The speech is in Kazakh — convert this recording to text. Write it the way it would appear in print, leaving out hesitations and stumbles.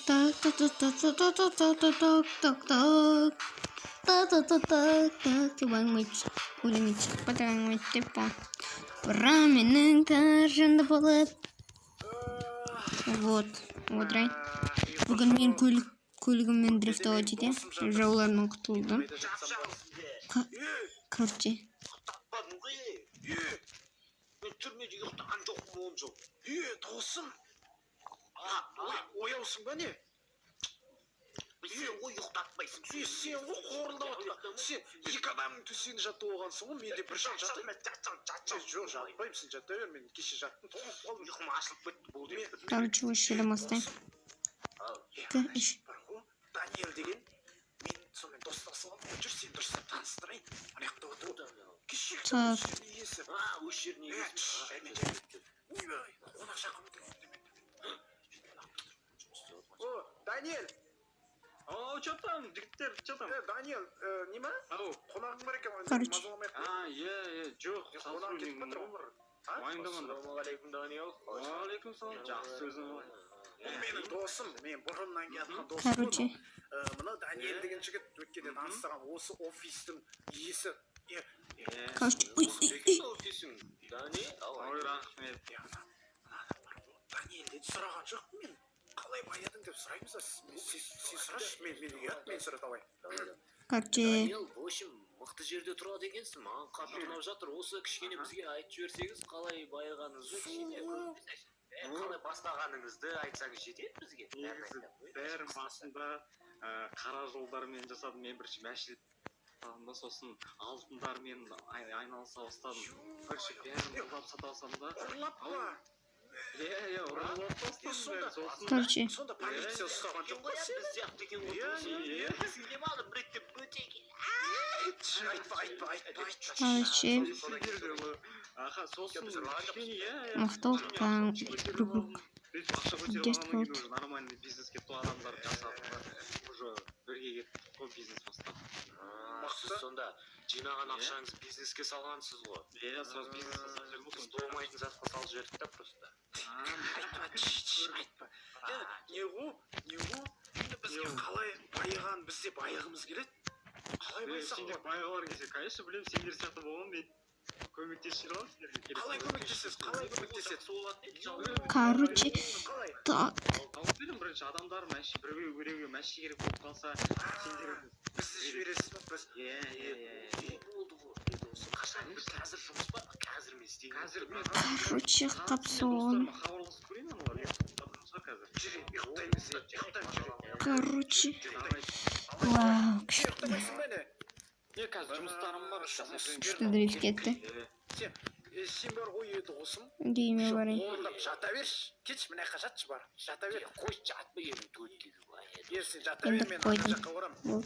Вот, отырайын. Бүгін мен көлігіммен дрифт ауа жетем. Жауларынан құтылдым. Короче. Түрмеде ұйықтаған жоқпын 10 жыл. Досым. Ояусың ба не? Сен ғой ұйықтатпайсың. Сен ғой қорылдап отырған. Сен екі адамның төсегіне жатып алғансың ғой, мен де бір жақ жатайын. Жоқ, жатпаймын, сен жата бер, мен кеше жаттым. Ұйқым ашылып кетті болды. Короче, осы жерден бастайын. Даниэль деген, мен сонымен достасып алып жүр, сен дұрыс таныстырайын. Ана жақта отыр. Кеше осы жеріне иесі. Қонақ шақырып отыр. Даниэль! Что там, жігіттер, что там? Даниэль, неме? Қонағың бар екен, жоқ, қонақ кетіп отыр. Ассалаумағалейкум, Даниэль. Уағалейкум салам, жақсы өзің ғой. Бұл менің досым, мен бұрыннан келатқан досым. Короче. Мына Даниэль деген жігіт өткенде таныстырған осы офистің иесі. Короче, Даниэльден сұраған жоқпын мен. Қалай баядың деп сұраймыз да, сен сұрашы, мен ұят, мен сұра табай. короче. Даниэл, в общем, мықты жерде тұрады екенсің, маған қатты ұнап жатыр. Осы кішкене бізге айтып жіберсеңіз, қалай байығаныңызды, қалай бастағаныңызды айтсаңыз жетеді бізге. Бәрін басында қара жолдармен жасадым, мен бірінші мәшілет да, сосын алтындармен айналыса бастадым. Короче, бәрін ұрлап сата алсам да. Ұрлап па? Ұрлап бастадым. Короче. Сонда полиция ұстаған жоқ па сен? Біз сияқты екен ғой. Сізге маған бір реттеп бөте кел. Айтпа. Короче. Мақталыққа нормальный бизнес кетті, адамдар жасады, уже бірге кетіп қой бизнес бастап. Сонда жинаған ақшаңыз бизнеске салғансыз ғой. Сразу бизнес жасап жүрмін. Біз болмайтын затқа салып жібердік та просто. Айтпа. Не ғой? Бізге қалай байыған, бізде байығымыз келеді. Қалай байысақ Сендер байғалар келсе, конечно, білем, сендер сияқты болған мен көмектесіп жүрмін сіздерге. Қалай көмектесесіз? Короче, так. Білем, бірінші адамдар біреуге мәші керек болып қалса, сендер бізді жібересіз ба? Болды ғой. Қашан біз қазір жұмыс па? Қазір мен істеймін. Қазір мен Короче, қапсон. хабарласып көрейін аналар. Қазір. Ұйықтаймыз. Короче. Вау. Ұйықтамайсың ба не? Қазір жұмыстарым бар. Күшті дрифт кетті. Сен бар ғой еді осым. Дейме барайын. Орындап жата берші. Кетші, мына жаққа жатшы бар. Жата бер. Қой жатпай енді төйттегі бай. Сен жата бер, мен ана жаққа барамын.